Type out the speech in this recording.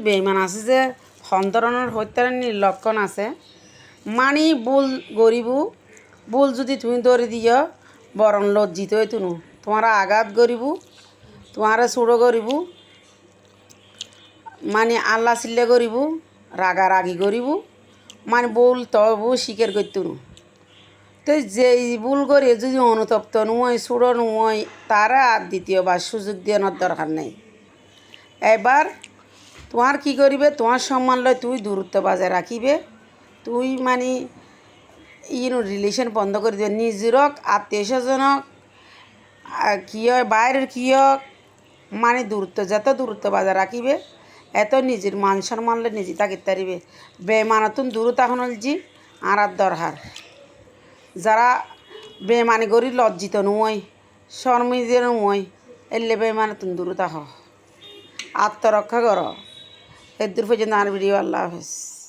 বেইমান আছে যে সন্তরণের হত্যার লক্ষণ আছে মানি ভুল গরিবু ভুল যদি তুমি ধরে দিও বরং লজ্জিত হয়ে তুনু তোমার আঘাত গরিবু তোমার চুড়ো গরিবু মানে আল্লাহ চিল্লে গরিবু রাগারাগি গরিবু মানে ভুল তবু স্বীকার করতুনু তো যে ভুল করি যদি অনুতপ্ত নয় চুড়ো নয় তারা আর দ্বিতীয়বার সুযোগ দেওয়ার দরকার নেই। এবার তোমার কি করিবে তোমার সম্মান লয় তুই দূরত্ব বজায় রাখিবে তুই মানে রিলেশন বন্ধ করে দিবে নিজরক আত্মীয় স্বজনক কী হয় বাইরের কী হোক মানে দূরত্ব যত দূরত্ব বজায় রাখিবে এত নিজের মান সম্মানলে নিজে থাকিতে পারিবে বেমানতুন দূরত এখন জি আর দরকার যারা বেমানি করি লজ্জিত নয় শর্মিত নয় এলে বেমানতুন দূরত আহ আত্মরক্ষা কর এর দূর পর্যন্ত আর ভিডিও আল্লাহ হাফেজ।